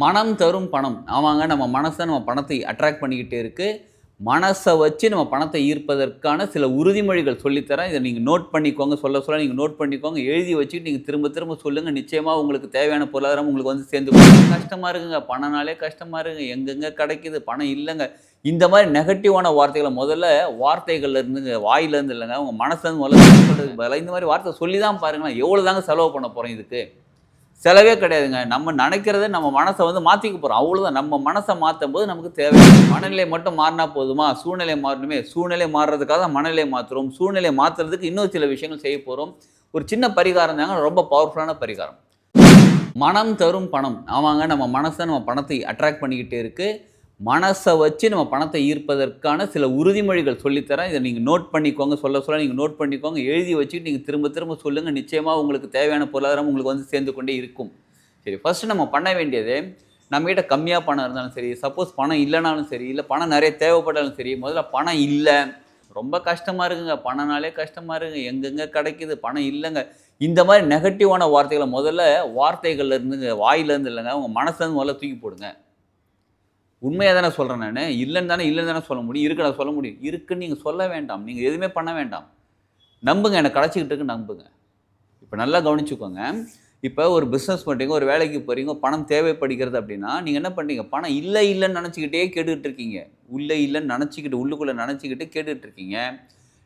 மனம் தரும் பணம். ஆமாங்க. நம்ம மனச நம்ம பணத்தை அட்ராக்ட் பண்ணிக்கிட்டே இருக்கு. மனச வச்சு நம்ம பணத்தை ஈர்ப்பதற்கான சில உறுதிமொழிகள் சொல்லி தரேன். இத நீங்க நோட் பண்ணிக்கோங்க. சொல்ல நீங்க நோட் பண்ணிக்கோங்க. எழுதி வச்சுட்டு நீங்க திரும்ப திரும்ப சொல்லுங்க. நிச்சயமா உங்களுக்கு தேவையான பொருளாதாரம் உங்களுக்கு வந்து சேர்ந்து போகும். கஷ்டமா இருக்குங்க. பணம்னாலே கஷ்டமா இருக்குங்க. எங்கெங்க கிடைக்குது? பணம் இல்லங்க. இந்த மாரி நெகட்டிவான வார்த்தைகள முதல்ல வார்த்தைகள்ல இருந்துங்க, வாயில இருந்து இல்லங்க. உங்க மனசுல இருந்து முதல்ல சொல்றதுக்கு பதிலா இந்த மாரி வார்த்தை சொல்லி தான் பாருங்களேன். எவ்வளோ தாங்க செலவு பண்ண போறோம் இதுக்கு? செலவே கிடையாதுங்க. நம்ம நெனைக்கிறத நம்ம மனச வந்து மாத்திக்க போறோம். அவ்வளோதான். நம்ம மனச மாத்தும்போது நமக்கு தேவை. மனநிலை மட்டும் மாறுனா போதுமா? சூழ்நிலை மாறணுமே. சூழ்நிலை மாறுறதுக்காக தான் மனநிலை மாத்துறோம். சூழ்நிலை மாத்துறதுக்கு இன்னும் சில விஷயங்கள் செய்ய போறோம். ஒரு சின்ன பரிகாரம் தாங்க. ரொம்ப பவர்ஃபுல்லான பரிகாரம். மனம் தரும் பணம். ஆமாங்க. நம்ம மனச நம்ம பணத்தை அட்ராக்ட் பண்ணிக்கிட்டே இருக்கு. மனச வச்சு நம்ம பணத்தை ஈர்ப்பதற்கான சில உறுதிமொழிகள் சொல்லி தரேன். இத நீங்க நோட் பண்ணிக்கோங்க. சொல்ல நீங்க நோட் பண்ணிக்கோங்க. எழுதி வச்சுட்டு நீங்க திரும்ப திரும்ப சொல்லுங்க. நிச்சயமா உங்களுக்கு தேவையான பொருளாதாரம் உங்களுக்கு வந்து சேர்ந்து கொண்டே இருக்கும். சரி, ஃபர்ஸ்ட் நம்ம பண்ண வேண்டியது, நம்மகிட்ட கம்மியா பணம் இருந்தாலும் சரி, சப்போஸ் பணம் இல்லனாலும் சரி, இல்ல பணம் நெறைய தேவைப்பட்டாலும் சரி, முதல்ல பணம் இல்ல. ரொம்ப கஷ்டமா இருக்குங்க. பணம்னாலே கஷ்டமா இருக்குங்க. எங்கெங்க கிடைக்குது? பணம் இல்லங்க. இந்த மாரி நெகட்டிவான வார்த்தைகள முதல்ல வார்த்தைகள்ல இருந்துங்க, வாயில இருந்து இல்லங்க, உங்க மனசுல இருந்து முதல்ல தூக்கி போடுங்க. உண்மையா தானே சொல்றேன் நானு. இல்லன்னு தானே சொல்ல முடியும். இருக்குன்னு சொல்ல முடியும். இருக்குன்னு நீங்க சொல்ல வேண்டாம். நீங்க எதுவுமே பண்ண வேண்டாம். நம்புங்க. எனக்கு கிடைச்சுக்கிட்டு இருக்குன்னு நம்புங்க. இப்ப நல்லா கவனிச்சுக்கோங்க. இப்ப ஒரு பிசினஸ் பண்றீங்க, ஒரு வேலைக்கு போறீங்க, பணம் தேவைப்படுகிறது அப்படின்னா, நீங்க என்ன பண்றீங்க? பணம் இல்லன்னு நெனச்சுக்கிட்டே கேட்டுட்டு இருக்கீங்க. இல்லன்னு நெனச்சுக்கிட்டு, உள்ளுக்குள்ள நெனச்சுக்கிட்டு கேட்டுட்டு இருக்கீங்க.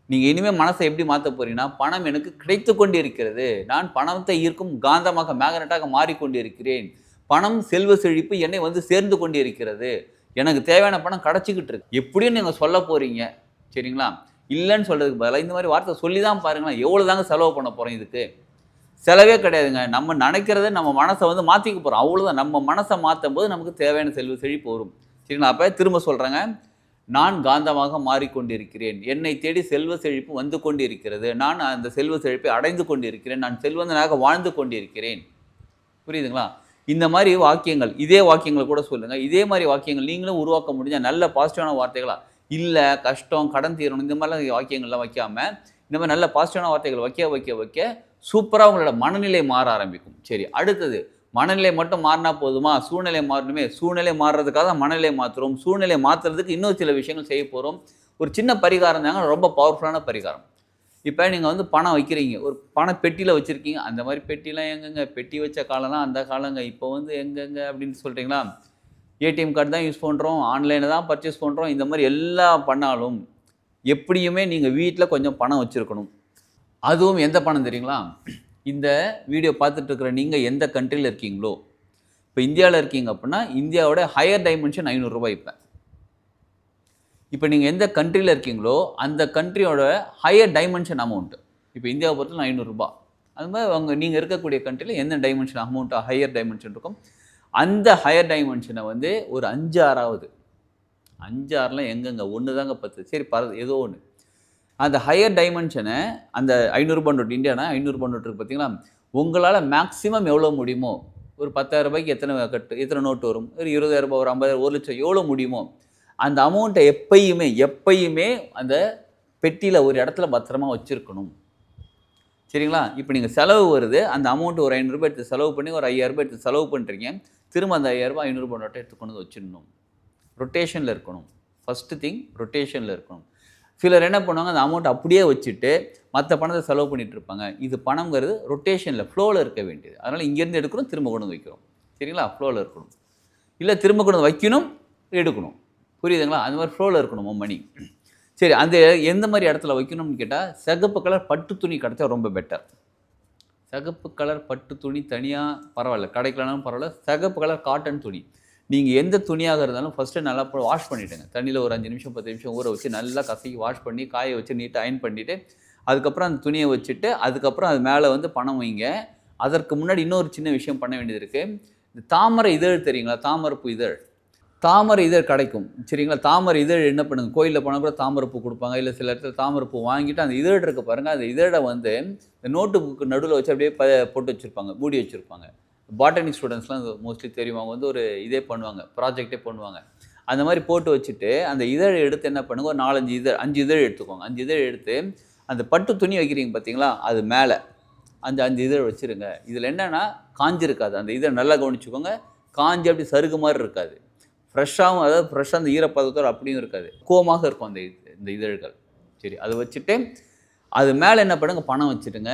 நீங்க இனிமே மனச எப்படி மாத்த போறீங்கன்னா, பணம் எனக்கு கிடைத்துக் கொண்டிருக்கிறது. நான் பணத்தை ஈர்க்கும் காந்தமாக, மேக்னெட்டாக மாறிக்கொண்டிருக்கிறேன். பணம், செல்வ செழிப்பு என்னை வந்து சேர்ந்து கொண்டிருக்கிறது. எனக்கு தேவையான பணம் கிடைச்சுக்கிட்டு இருக்கு. எப்படியும் நீங்க சொல்ல போறீங்க. சரிங்களா? இல்லன்னு சொல்றதுக்கு பதிலா இந்த மாரி வார்த்தை சொல்லி தான் பாருங்களேன். எவ்வளோ தாங்க செலவு பண்ண போறோம் இதுக்கு? செலவே கிடையாதுங்க. நம்ம நெனைக்கிறத நம்ம மனச வந்து மாத்திக்க போறோம். அவ்வளோதான். நம்ம மனச மாத்தும்போது நமக்கு தேவையான செல்வ செழிப்பு வரும். சரிங்களா? அப்ப திரும்ப சொல்றேங்க. நான் காந்தமாக மாறிக்கொண்டிருக்கிறேன். என்னை தேடி செல்வ செழிப்பு வந்து கொண்டிருக்கிறது. நான் அந்த செல்வ செழிப்பை அடைந்து கொண்டிருக்கிறேன். நான் செல்வந்தனாக வாழ்ந்து கொண்டிருக்கிறேன். புரியுதுங்களா? இந்த மாரி வாக்கியங்கள், இதே வாக்கியங்கள கூட சொல்லுங்க. இதே மாரி வாக்கியங்கள் நீங்களும் உருவாக்க முடிஞ்சா நல்ல பாசிட்டிவான வார்த்தைகளா, இல்ல, கஷ்டம், கடன் தீரணும் இந்த மாரிலாம் வாக்கியங்கள்லாம் வைக்காம, இந்த மாரி நல்ல பாசிட்டிவான வார்த்தைகள் வைக்க சூப்பரா உங்களோட மனநிலை மாற ஆரம்பிக்கும். சரி, அடுத்தது மனநிலை மட்டும் மாறுனா போதுமா? சூழ்நிலை மாறணுமே. சூழ்நிலை மாறுறதுக்காக தான் மனநிலை மாத்துறோம். சூழ்நிலை மாத்துறதுக்கு இன்னும் சில விஷயங்கள் செய்ய போறோம். ஒரு சின்ன பரிகாரம் தாங்க. ரொம்ப பவர்ஃபுல்லான பரிகாரம். இப்ப நீங்க வந்து பணம் வைக்கிறீங்க. ஒரு பண பெட்டியில வச்சிருக்கீங்க. அந்த மாரி பெட்டிலாம் எங்கங்க? பெட்டி வச்ச காலம்லாம் அந்த காலங்க. இப்போ வந்து எங்கங்க அப்படின்னு சொல்றீங்களா? ஏடிஎம் கார்டு தான் யூஸ் பண்றோம். ஆன்லைன்ல தான் பர்ச்சேஸ் பண்றோம். இந்த மாரி எல்லாம் பண்ணாலும், எப்படியுமே நீங்க வீட்ல கொஞ்சம் பணம் வச்சிருக்கணும். அதுவும் எந்த பணம் தெரியுங்களா? இந்த வீடியோ பார்த்துட்டு இருக்கிற நீங்க எந்த கண்ட்ரில இருக்கீங்களோ, இப்ப இந்தியால இருக்கீங்க அப்படின்னா, இந்தியாவோட ஹையர் டைமென்ஷன் ரூ. 500 இப்ப. இப்ப நீங்க எந்த கண்ட்ரில இருக்கீங்களோ, அந்த கண்ட்ரியோட ஹையர் டைமென்ஷன் அமௌண்ட். இப்ப இந்தியாவ பொறுத்தவரை ரூ. 500. அது மாரி நீங்க இருக்கக்கூடிய கண்ட்ரில எந்த டைமென்ஷன் அமௌண்ட் ஹையர் டைமென்ஷன் இருக்கும். அந்த ஹையர் டைமென்ஷன வந்து ஒரு 5, 6வது. 5, 6லாம் எங்கங்க? 1 தாங்க 10. சரி ஏதோ ஒண்ணு. அந்த ஹையர் டைமென்ஷன அந்த ரூ. 500 நோட்டு இந்தியானா ரூ. 500 நோட்டு இருக்கு பார்த்தீங்களா? உங்களால மேக்ஸிமம் எவ்வளோ முடியுமோ, ஒரு ரூ. 10,000க்கு எத்தனை நோட்டு வரும்? ஒரு ரூ. 20,000, ஒரு 50,000, 1,00,000 எவ்வளோ முடியுமோ, அந்த அமௌண்ட்ட எப்பயுமே அந்த பெட்டியில ஒரு இடத்துல பத்திரமா வச்சிருக்கணும். சரிங்களா? இப்ப நீங்க செலவு வருது. அந்த அமௌண்ட் ஒரு ரூ. 500 எடுத்து செலவு பண்ணி, ஒரு ரூ. 5,000 எடுத்து செலவு பண்றீங்க. திரும்ப அந்த ரூ. 5,000 ரூ. 500 நோட்ட எடுத்து கொண்டு வந்து வச்சிடணும். ரொட்டேஷன்ல இருக்கணும். ஃபர்ஸ்ட் திங் ரொட்டேஷன்ல இருக்கணும். சிலர் என்ன பண்ணுவாங்க, அந்த அமௌண்ட் அப்படியே வச்சுட்டு, மத்த பணத்த செலவு பண்ணிட்டு இருப்பாங்க. இது பணம்ங்கிறது ரொட்டேஷன்ல, ஃப்ளோல இருக்க வேண்டியது. அதனால இங்கேருந்து எடுக்கிறோம், திரும்ப கொண்டு வந்து வைக்கிறோம். சரிங்களா? ஃப்ளோல இருக்கணும். இல்ல திரும்ப கொண்டு வந்து வைக்கணும், எடுக்கணும். புரியுதுங்களா? அந்த மாரி ஃப்ளோல இருக்கணும் மணி. சரி, அந்த எந்த மாரி இடத்துல வைக்கணும்னு கேட்டா, சிகப்பு கலர் பட்டு துணி கிடைச்சா ரொம்ப பெட்டர். சிகப்பு கலர் பட்டு துணி தனியா பரவால்ல. கிடைக்கலனாலும் பரவால்ல. சிகப்பு கலர் காட்டன் துணி. நீங்க எந்த துணியாக இருந்தாலும் ஃபர்ஸ்ட்டு நல்லா வாஷ் பண்ணிடுங்க. தண்ணீல ஒரு 5 நிமிஷம், 10 நிமிஷம் ஊற வச்சு நல்லா கசக்கி வாஷ் பண்ணி, காய வச்சு நீட்டா அயர்ன் பண்ணிட்டு, அதுக்கப்புறம் அந்த துணிய வச்சுட்டு, அதுக்கப்புறம் அது மேல வந்து பணம் வைங்க. அதற்கு முன்னாடி இன்னொரு சின்ன விஷயம் பண்ண வேண்டியது இருக்கு. இந்த தாமரை இதழ் தெரியுங்களா? தாமரைப்பூ இதழ். தாமரை இதழ் கிடைக்கும். சரிங்களா? தாமரை இதழ் என்ன பண்ணுங்க, கோயில்ல போனா கூட தாமரை பூ குடுப்பாங்க. இல்ல சில இடத்துல தாமரை பூ வாங்கிட்டு, அந்த இதழ் இருக்கு பாருங்க, அந்த இதழ வந்து இந்த நோட்டு புக் நடுவுல வச்சு அப்படியே போட்டு வச்சிருப்பாங்க. மூடி வச்சிருப்பாங்க. பாட்டனி ஸ்டூடண்ட்ஸ்லாம் மோஸ்ட்லி தெரியும். அவங்க வந்து ஒரு இதே பண்ணுவாங்க. ப்ராஜெக்ட்டே பண்ணுவாங்க. அந்த மாரி போட்டு வச்சுட்டு, அந்த இதழ எடுத்து என்ன பண்ணுங்க, ஒரு 4, 5 இதழ் 5 இதழ் எடுத்துக்கோங்க. 5 இதழ் எடுத்து, அந்த பட்டு துணி வைக்கிறீங்க பார்த்தீங்களா? அது மேல அந்த 5 இதழ் வச்சிருங்க. இதுல என்னன்னா, காஞ்சிருக்காது. அந்த இதழ் நல்லா கவனிச்சுக்கோங்க. காஞ்சி அப்படி சருகு மாதிரி இருக்காது. ஃப்ரெஷ்ஷாகவும், அதாவது ஃப்ரெஷ்ஷாக அந்த ஈரப்பதத்தோடு அப்படியும் இருக்காது. பக்குவமாக இருக்கும் இந்த இதழ்கள். சரி, அதை வச்சுட்டு அது மேலே என்ன பண்ணுங்க, பணம் வச்சுட்டுங்க.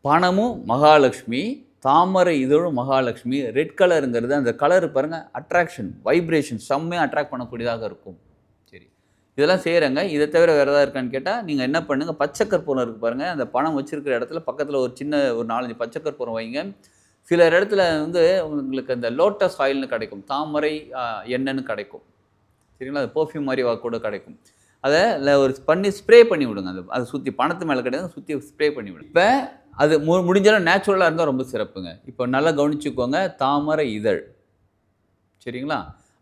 பணமும் மகாலட்சுமி, தாமரை இதழும் மகாலட்சுமி. ரெட் கலருங்கிறது அந்த கலர் பாருங்கள், அட்ராக்ஷன், வைப்ரேஷன் செம்மையாக அட்ராக்ட் பண்ணக்கூடியதாக இருக்கும். சரி, இதெல்லாம் செய்கிறேங்க. இதை தவிர வேறு எதாவது இருக்கான்னு கேட்டால் நீங்கள் என்ன பண்ணுங்கள், பச்சை கற்பூரம் இருக்குது பாருங்கள், அந்த பணம் வச்சுருக்கிற இடத்துல பக்கத்தில் ஒரு சின்ன ஒரு 4-5 பச்சை கற்பூரம் வைங்க. சில இடத்துல வந்து உங்களுக்கு அந்த லோட்டஸ் ஆயில்னு கிடைக்கும், தாமரை எண்ணெய்னு கிடைக்கும். சரிங்களா, அது பர்ஃப்யூம் மாதிரி கூட கிடைக்கும். அதை ஒரு பண்ணி ஸ்ப்ரே பண்ணி விடுங்க. அதை சுற்றி பணத்து மேலே கிடையாது, சுற்றி ஸ்ப்ரே பண்ணி விடுங்க. இப்போ அது முடிஞ்சாலும் நேச்சுரலாக இருந்தால் ரொம்ப சிறப்புங்க. இப்போ நல்லா கவனிச்சுக்கோங்க, தாமரை இதழ். சரிங்களா,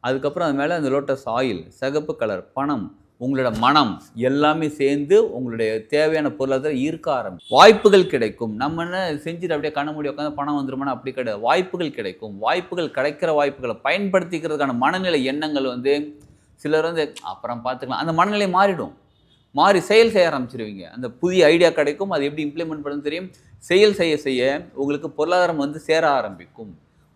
அதுக்கப்புறம் அது மேலே அந்த லோட்டஸ் ஆயில், சிகப்பு கலர், பணம், உங்களோட மனம் எல்லாமே சேர்ந்து உங்களுடைய தேவையான பொருளாதார ஈர்க்க ஆரம்பிக்கும். வாய்ப்புகள் கிடைக்கும். நம்ம என்ன செஞ்சுட்டு அப்படியே கண்ண மூடி உட்காந்து பணம் வந்துருமானா அப்படி கிடையாது. வாய்ப்புகள் கிடைக்கும். வாய்ப்புகள் கிடைக்கிற வாய்ப்புகளை பயன்படுத்திக்கிறதுக்கான மனநிலை எண்ணங்கள் வந்து சிலர் வந்து அப்புறம் பார்த்துக்கலாம், அந்த மனநிலை மாறிடும். மாறி செயல் செய்ய ஆரம்பிச்சிருவீங்க. அந்த புதிய ஐடியா கிடைக்கும். அது எப்படி இம்ப்ளிமெண்ட் பண்ணணும் தெரியும். செயல் செய்ய செய்ய உங்களுக்கு பொருளாதாரம் வந்து சேர ஆரம்பிக்கும்.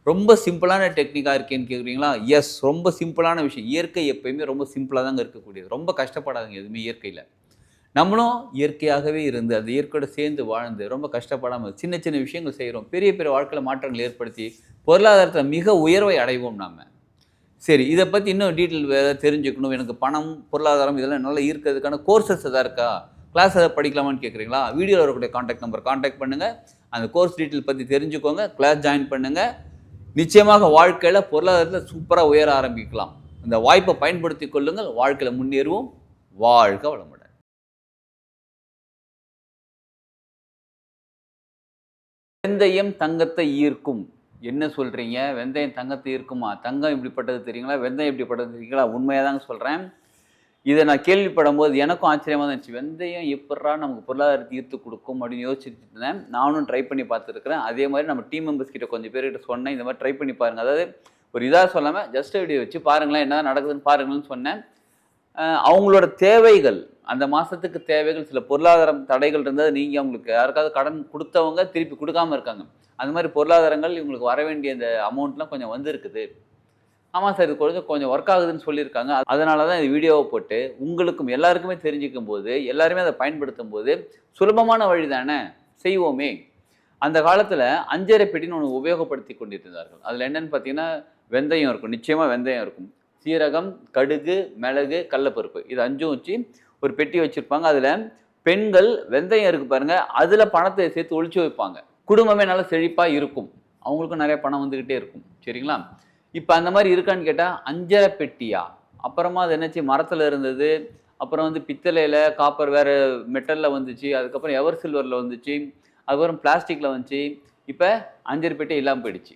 ரொம்ப சிம்பிளான டெக்னிக்காக இருக்கேன்னு கேட்குறீங்களா? எஸ், ரொம்ப சிம்பிளான விஷயம். இயற்கை எப்பயுமே ரொம்ப சிம்பிளாக தாங்க இருக்கக்கூடியது. ரொம்ப கஷ்டப்படாதுங்க எதுவுமே இயற்கையில். நம்மளும் இயற்கையாகவே இருந்து அந்த இயற்கையோடு சேர்ந்து வாழ்ந்து ரொம்ப கஷ்டப்படாமல் சின்ன சின்ன விஷயங்கள் செய்கிறோம். பெரிய பெரிய வாழ்க்கையில் மாற்றங்கள் ஏற்படுத்தி பொருளாதாரத்தில் மிக உயர்வை அடைவோம் நாம். சரி, இதை பற்றி இன்னும் டீட்டெயில் வேறு தெரிஞ்சுக்கணும், எனக்கு பணம், பொருளாதாரம் இதெல்லாம் நல்லா இருக்கிறதுக்கான கோர்சஸ் எதாவது இருக்கா, கிளாஸ் எதாவது படிக்கலாமான்னு கேட்குறீங்களா? வீடியோவில் வரக்கூடிய காண்டாக்ட் நம்பர் காண்டாக்ட் பண்ணுங்கள். அந்த கோர்ஸ் டீட்டெயில் பற்றி தெரிஞ்சுக்கோங்க, கிளாஸ் ஜாயின் பண்ணுங்கள். நிச்சயமாக வாழ்க்கையில் பொருளாதாரத்தில் சூப்பராக உயர ஆரம்பிக்கலாம். இந்த வாய்ப்பை பயன்படுத்தி கொள்ளுங்கள். வாழ்க்கையில் முன்னேறுவோம். வாழ்க வளமுடன். வெந்தயம் தங்கத்தை ஈர்க்கும். என்ன சொல்கிறீங்க? வெந்தயம் தங்கத்தை ஈர்க்குமா? தங்கம் இப்படிப்பட்டது தெரியுங்களா? வெந்தயம் இப்படிப்பட்டது தெரியுங்களா? உண்மையாக தாங்க சொல்கிறேன். இதை நான் கேள்விப்படும் போது எனக்கும் ஆச்சரியமாக தான் இருந்துச்சு. வெந்தயம் எப்படா நமக்கு பொருளாதாரத்தை ஈர்த்து கொடுக்கும் அப்படின்னு யோசிச்சுட்டு இருந்தேன். நானும் ட்ரை பண்ணி பார்த்துருக்குறேன். அதே மாதிரி நம்ம டீம் மெம்பர்ஸ் கிட்ட கொஞ்சம் பேர்கிட்ட சொன்னேன், இந்த மாதிரி ட்ரை பண்ணி பாருங்கள். அதாவது ஒரு இதாக சொல்லாமல் ஜஸ்ட் வீடியோ வச்சு பாருங்களேன், என்ன நடக்குதுன்னு பாருங்கள்னு சொன்னேன். அவங்களோட தேவைகள், அந்த மாதத்துக்கு தேவைகள், சில பொருளாதாரம் தடைகள் இருந்தது, நீங்கள் அவங்களுக்கு யாருக்காவது கடன் கொடுத்தவங்க திருப்பி கொடுக்காமல் இருக்காங்க. அந்த மாதிரி பொருளாதாரங்கள் இவங்களுக்கு வர வேண்டிய இந்த அமௌண்ட்லாம் கொஞ்சம் வந்துருக்குது. ஆமாம் சார், இது கொஞ்சம் ஒர்க் ஆகுதுன்னு சொல்லியிருக்காங்க. அதனால தான் இந்த வீடியோவை போட்டு உங்களுக்கும் எல்லாருக்குமே தெரிஞ்சிக்கும் போது, எல்லாருமே அதை பயன்படுத்தும் போது சுலபமான வழி தானே, செய்வோமே. அந்த காலத்தில் அஞ்சரை பெட்டின்னு ஒன்று உபயோகப்படுத்தி கொண்டிருந்தார்கள். அதில் என்னென்னு பார்த்தீங்கன்னா, வெந்தயம் இருக்கும், நிச்சயமாக வெந்தயம் இருக்கும், சீரகம், கடுகு, மிளகு, கடலப்பருப்பு, இது 5 வச்சு ஒரு பெட்டி வச்சுருப்பாங்க. அதில் பெண்கள் வெந்தயம் இருக்குது பாருங்கள், அதில் பணத்தை சேர்த்து ஒழிச்சு வைப்பாங்க. குடும்பமே நல்லா செழிப்பாக இருக்கும், அவங்களுக்கும் நிறைய பணம் வந்துக்கிட்டே இருக்கும். சரிங்களா, இப்போ அந்த மாதிரி இருக்கான்னு கேட்டால் அஞ்சரை பெட்டியா? அப்புறமா அது என்னச்சு, மரத்தில் இருந்தது, அப்புறம் வந்து பித்தளையில், காப்பர், வேறு மெட்டலில் வந்துச்சு, அதுக்கப்புறம் எவர் சில்வரில் வந்துச்சு, அதுக்கப்புறம் பிளாஸ்டிக்கில் வந்துச்சு. இப்போ அஞ்சரை பெட்டி இல்லாமல் போயிடுச்சு.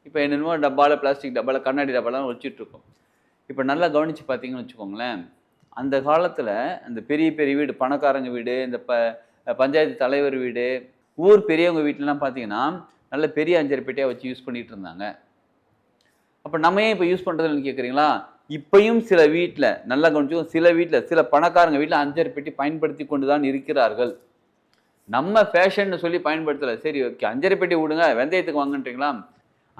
இப்போ என்னென்னமோ டப்பாவில், பிளாஸ்டிக் டப்பாவில், கண்ணாடி டப்பாலாம் வச்சுட்ருக்கோம். இப்போ நல்லா கவனித்து பார்த்தீங்கன்னு வச்சுக்கோங்களேன், அந்த காலத்தில் அந்த பெரிய பெரிய வீடு, பணக்காரங்க வீடு, இந்த பஞ்சாயத்து தலைவர் வீடு, ஊர் பெரியவங்க வீட்டிலலாம் பார்த்தீங்கன்னா நல்ல பெரிய அஞ்சரை பெட்டியாக வச்சு யூஸ் பண்ணிகிட்டு இருந்தாங்க. அப்போ நம்ம ஏன் இப்போ யூஸ் பண்ணுறதுன்னு கேட்குறீங்களா? இப்பையும் சில வீட்டில் நல்லா கவனிச்சுக்கோங்க, சில வீட்டில், சில பணக்காரங்க வீட்டில் அஞ்சரை பெட்டி பயன்படுத்தி கொண்டு தான் இருக்கிறார்கள். நம்ம ஃபேஷன்னு சொல்லி பயன்படுத்தலை. சரி, ஓகே, அஞ்சரை பெட்டி விடுங்க, வெந்தயத்துக்கு வாங்கன்றீங்களா?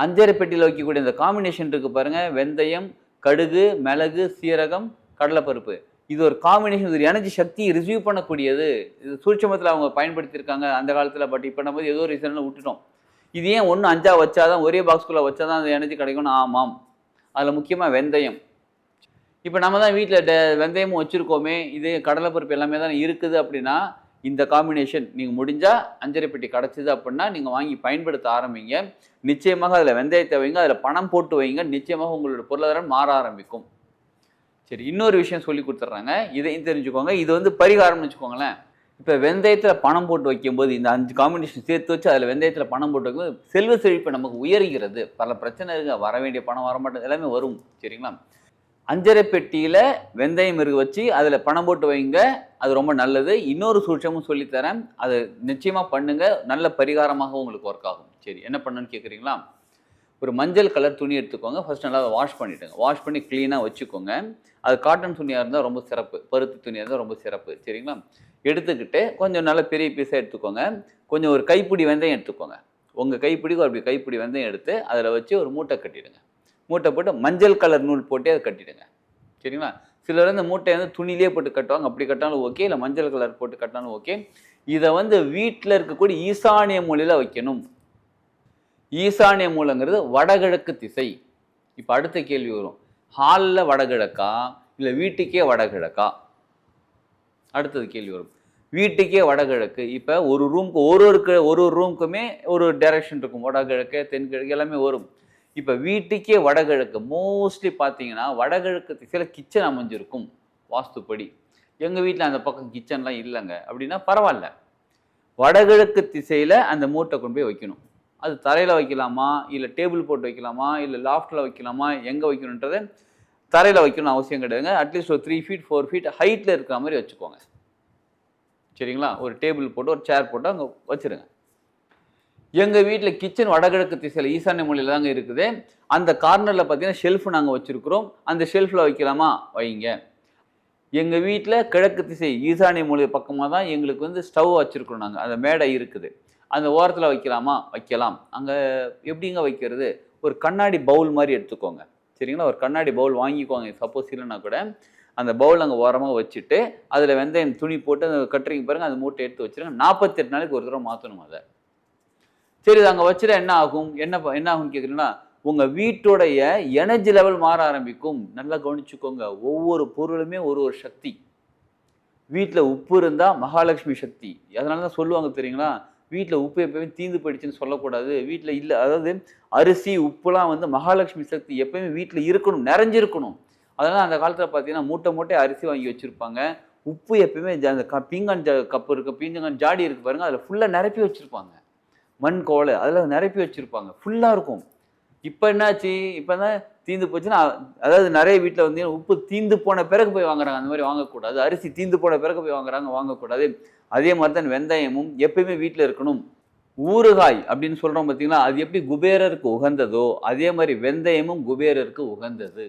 அஞ்சரை பெட்டியில் வைக்கக்கூடிய இந்த காம்பினேஷன் இருக்குது பாருங்கள், வெந்தயம், கடுகு, மிளகு, சீரகம், கடலைப்பருப்பு, இது ஒரு காம்பினேஷன். இது ஒரு எனர்ஜி சக்தி ரிசீவ் பண்ணக்கூடியது. இது சூட்சமத்தில் அவங்க பயன்படுத்தியிருக்காங்க அந்த காலத்தில். பட் இப்போ நம்ம ஏதோ ரீசனில் விட்டுட்டோம். இது ஏன் 1 5 வச்சாதான், ஒரே பாக்ஸ்குள்ளே வச்சா தான் அந்த எனர்ஜி கிடைக்கும்னு? ஆமாம், அதில் முக்கியமாக வெந்தயம். இப்போ நம்ம தான் வீட்டில் வெந்தயமும் வச்சுருக்கோமே, இது கடலைப்பருப்பு எல்லாமே தான் இருக்குது அப்படின்னா, இந்த காம்பினேஷன் நீங்கள் முடிஞ்சால் அஞ்சரை பெட்டி கிடச்சிது அப்படின்னா நீங்கள் வாங்கி பயன்படுத்த ஆரம்பிங்க. நிச்சயமாக அதில் வெந்தயத்தை வைங்க, அதில் பணம் போட்டு வைங்க, நிச்சயமாக உங்களோட பொருளாதாரம் மாற ஆரம்பிக்கும். சரி, இன்னொரு விஷயம் சொல்லி கொடுத்துட்றாங்க, இதையும் தெரிஞ்சுக்கோங்க. இது வந்து பரிகாரம்னு வச்சுக்கோங்களேன். இப்போ வெந்தயத்தில் பணம் போட்டு வைக்கும்போது, இந்த 5 காம்பினேஷன் சேர்த்து வச்சு அதில் வெந்தயத்தில் பணம் போட்டு வைக்கும்போது செல்வ செழிப்பு நமக்கு உயர்கிறது. பல பிரச்சனை இருக்குது, வர வேண்டிய பணம் வரமாட்டேன், எல்லாமே வரும். சரிங்களா, அஞ்சரை பெட்டியில் வெந்தயம் இருக்க வச்சு அதில் பணம் போட்டு வைங்க, அது ரொம்ப நல்லது. இன்னொரு சூட்சமும் சொல்லித்தரேன், அது நிச்சயமாக பண்ணுங்கள், நல்ல பரிகாரமாக உங்களுக்கு ஒர்க் ஆகும். சரி, என்ன பண்ணுன்னு கேட்குறீங்களா? ஒரு மஞ்சள் கலர் துணி எடுத்துக்கோங்க. ஃபஸ்ட் நல்லா வாஷ் பண்ணிவிடுங்க. வாஷ் பண்ணி க்ளீனாக வச்சுக்கோங்க. அது காட்டன் துணியாக இருந்தால் ரொம்ப சிறப்பு, பருத்தி துணியாக இருந்தால் ரொம்ப சிறப்பு. சரிங்களா, எடுத்துக்கிட்டு கொஞ்சம் நல்ல பெரிய பீஸாக எடுத்துக்கோங்க. கொஞ்சம் ஒரு கைப்பிடி வெந்தயம் எடுத்துக்கோங்க. உங்கள் கைப்பிடிக்கு அப்படி கைப்பிடி வெந்தயம் எடுத்து அதில் வச்சு ஒரு மூட்டை கட்டிடுங்க. மூட்டை போட்டு மஞ்சள் கலர் நூல் போட்டு அதை கட்டிடுங்க. சரிங்களா? சிலர் வந்து மூட்டையை வந்து துணியிலே போட்டு கட்டுவாங்க. அப்படி கட்டினாலும் ஓகே, இல்லை மஞ்சள் கலர் போட்டு கட்டினாலும் ஓகே. இதை வந்து வீட்டில் இருக்கக்கூடிய ஈசானிய மூலையில் வைக்கணும். ஈசானிய மூலைங்கிறது வடகிழக்கு திசை. இப்போ அடுத்த கேள்வி வரும், ஹாலில் வடகிழக்கா இல்லை வீட்டுக்கே வடகிழக்கா? அடுத்தது கேள்வி வரும், வீட்டுக்கே வடகிழக்கு. இப்போ ஒரு ரூமுக்கு ஒரு ரூமுக்குமே ஒரு டைரக்ஷன் இருக்கும், வடகிழக்கு தென்கிழக்கு எல்லாமே வரும். இப்போ வீட்டுக்கே வடகிழக்கு மோஸ்ட்லி பார்த்தீங்கன்னா வடகிழக்கு திசையில் கிச்சன் அமைஞ்சிருக்கும் வாஸ்துப்படி. எங்கள் வீட்டில் அந்த பக்கம் கிச்சன்லாம் இல்லைங்க அப்படின்னா பரவாயில்ல, வடகிழக்கு திசையில் அந்த மூட்டை கொண்டு போய் வைக்கணும். அது தரையில் வைக்கலாமா, இல்லை டேபிள் போட்டு வைக்கலாமா, இல்லை லாஃப்டில் வைக்கலாமா, எங்கே வைக்கணுன்றதை தரையில் வைக்கணும்னு அவசியம் கிடையாதுங்க. அட்லீஸ்ட் ஒரு 3 feet 4 feet ஹைட்டில் இருக்கிற மாதிரி வச்சுக்கோங்க. சரிங்களா? ஒரு டேபிள் போட்டு ஒரு சேர் போட்டு அங்கே வச்சுருங்க. எங்கள் வீட்டில் கிச்சன் வடகிழக்கு திசையில் ஈசானிய மூலையில் தாங்க இருக்குது. அந்த கார்னரில் பார்த்தீங்கன்னா ஷெல்ஃபு நாங்கள் வச்சுருக்குறோம். அந்த ஷெல்ஃபில் வைக்கலாமா, வைங்க. எங்கள் வீட்டில் கிழக்கு திசை ஈசானிய மூலை பக்கமாக தான் எங்களுக்கு வந்து ஸ்டவ் வச்சுருக்கோம் நாங்கள். அந்த மேடை இருக்குது, அந்த ஓரத்தில் வைக்கலாமா, வைக்கலாம். அங்கே எப்படிங்க வைக்கிறது, ஒரு கண்ணாடி பவுல் மாதிரி எடுத்துக்கோங்க. சரிங்களா? ஒரு கண்ணாடி பவுல் வாங்கிக்கோங்க. சப்போஸ் இல்லைன்னா கூட அந்த பவுல் அங்கே ஓரமாக வச்சுட்டு அதில் வெந்தயம் துணி போட்டு அந்த கட்டுறீங்க பாருங்கள், அந்த மூட்டை எடுத்து வச்சுருங்க. 48 நாளைக்கு ஒரு தடவை மாற்றணும் அதை. சரி, இது அங்கே வச்சுட்டு என்ன ஆகும், என்ன ஆகும்னு கேட்குறீங்கன்னா, உங்கள் வீட்டுடைய எனர்ஜி லெவல் மாற ஆரம்பிக்கும். நல்லா கவனிச்சுக்கோங்க, ஒவ்வொரு பொருளுமே ஒரு ஒரு சக்தி. வீட்டில் உப்பு இருந்தால் மகாலட்சுமி சக்தி. அதனால தான் சொல்லுவாங்க தெரியுங்களா, வீட்டில் உப்பு எப்பயுமே தீந்து போயிடுச்சுன்னு சொல்லக்கூடாது. வீட்டில் இல்லை, அதாவது அரிசி உப்புலாம் வந்து மகாலட்சுமி சக்தி எப்பயுமே வீட்டில் இருக்கணும், நிறைஞ்சிருக்கணும். அதனால் அந்த காலத்தில் பார்த்தீங்கன்னா மூட்டை மூட்டை அரிசி வாங்கி வச்சுருப்பாங்க. உப்பு எப்பயுமே அந்த பீங்கான் கப்பு இருக்குது, பீங்கான் ஜாடி இருக்குது பாருங்கள், அதில் ஃபுல்லாக நிரப்பி வச்சுருப்பாங்க. மண் கோலை அதில் நிரப்பி வச்சுருப்பாங்க, ஃபுல்லாக இருக்கும். இப்போ என்னாச்சு, இப்போ தான் தீந்து போச்சுன்னா, அதாவது நிறைய வீட்டில் வந்து உப்பு தீந்து போன பிறகு போய் வாங்குறாங்க. அந்த மாதிரி வாங்கக்கூடாது. அரிசி தீந்து போன பிறகு போய் வாங்குறாங்க, வாங்கக்கூடாது. அதே மாதிரி தான் வெந்தயமும் எப்பயுமே வீட்டில் இருக்கணும். ஊறுகாய் அப்படின்னு சொல்கிறோம் பார்த்தீங்களா, அது எப்படி குபேரருக்கு உகந்ததோ அதே மாதிரி வெந்தயமும் குபேரருக்கு உகந்தது.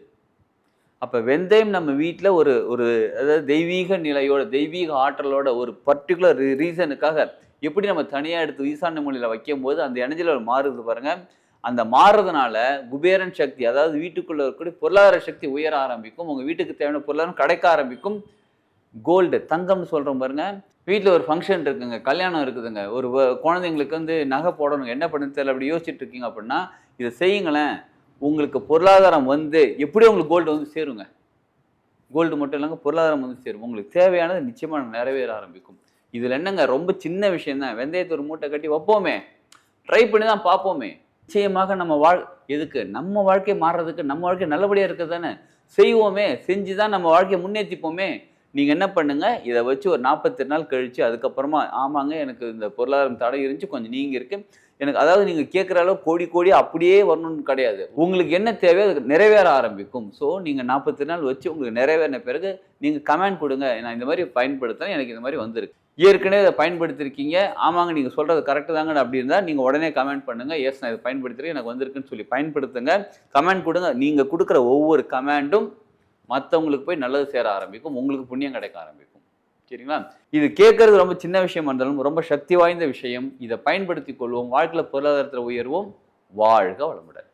அப்போ வெந்தயம் நம்ம வீட்டில் ஒரு ஒரு அதாவது தெய்வீக நிலையோட தெய்வீக ஆற்றலோட ஒரு பர்டிகுலர் ரீசனுக்காக எப்படி நம்ம தனியாக எடுத்து ஈசான்ய மூலையில் வைக்கும் போது அந்த எனர்ஜியில் மாறுது பாருங்கள். அந்த மாறுறதுனால குபேரன் சக்தி, அதாவது வீட்டுக்குள்ளே இருக்கக்கூடிய பொருளாதார சக்தி உயர ஆரம்பிக்கும். உங்கள் வீட்டுக்கு தேவையான பொருளாதாரம் கிடைக்க ஆரம்பிக்கும். கோல்டு, தங்கம்னு சொல்கிறோம் பாருங்க. வீட்டில் ஒரு ஃபங்க்ஷன் இருக்குங்க, கல்யாணம் இருக்குதுங்க, ஒரு குழந்தைங்களுக்கு வந்து நகை போடணும், என்ன பண்ணுன்னு தெரியல, அப்படி யோசிச்சுட்டு இருக்கீங்க அப்படின்னா இதை செய்யுங்களேன். உங்களுக்கு பொருளாதாரம் வந்து எப்படியும் உங்களுக்கு கோல்டு வந்து சேருங்க. கோல்டு மட்டும் இல்லைங்க, பொருளாதாரம் வந்து சேரும். உங்களுக்கு தேவையானது நிச்சயமாக நிறைவேற ஆரம்பிக்கும். இதில் என்னங்க, ரொம்ப சின்ன விஷயம் தான். வெந்தயத்தை ஒரு மூட்டை கட்டி வைப்போமே, ட்ரை பண்ணி தான் பார்ப்போமே. நிச்சயமாக நம்ம எதுக்கு, நம்ம வாழ்க்கை மாறுறதுக்கு, நம்ம வாழ்க்கை நல்லபடியாக இருக்குது தானே, செய்வோமே. செஞ்சு தான் நம்ம வாழ்க்கையை முன்னேற்றிப்போமே. நீங்கள் என்ன பண்ணுங்க, இதை வச்சு ஒரு 48 நாள் கழித்து அதுக்கப்புறமா ஆமாங்க எனக்கு இந்த பொருளாதாரம் தடை இருந்துச்சு, கொஞ்சம் நீங்க இருக்கு எனக்கு, அதாவது நீங்கள் கேட்குற அளவு கோடி கோடி அப்படியே வரணும்னு கிடையாது. உங்களுக்கு என்ன தேவையோ அதுக்கு நிறைவேற ஆரம்பிக்கும். ஸோ நீங்கள் 48 நாள் வச்சு உங்களுக்கு நிறைவேறின பிறகு நீங்கள் கமெண்ட் கொடுங்க, நான் இந்த மாதிரி பயன்படுத்துகிறேன், எனக்கு இந்த மாதிரி வந்திருக்கு, ஏற்கனவே இதை பயன்படுத்திருக்கீங்க, ஆமாங்க நீங்கள் சொல்கிறது கரெக்டு தாங்க அப்படி இருந்தால் நீங்கள் உடனே கமெண்ட் பண்ணுங்கள், எஸ் நான் இதை பயன்படுத்துகிறேன், எனக்கு வந்திருக்குன்னு சொல்லி பயன்படுத்துங்க. கமெண்ட் கொடுங்க. நீங்கள் கொடுக்குற ஒவ்வொரு கமெண்டும் மற்றவங்களுக்கு போய் நல்லது சேர ஆரம்பிக்கும், உங்களுக்கு புண்ணியம் கிடைக்க ஆரம்பிக்கும். சரிங்களா? இது கேட்கறது ரொம்ப சின்ன விஷயமா இருந்தாலும் ரொம்ப சக்தி வாய்ந்த விஷயம். இதை பயன்படுத்தி கொள்வோம். வாழ்க்கையில் பொருளாதாரத்தில் உயர்வோம். வாழ்க வளமுடன்.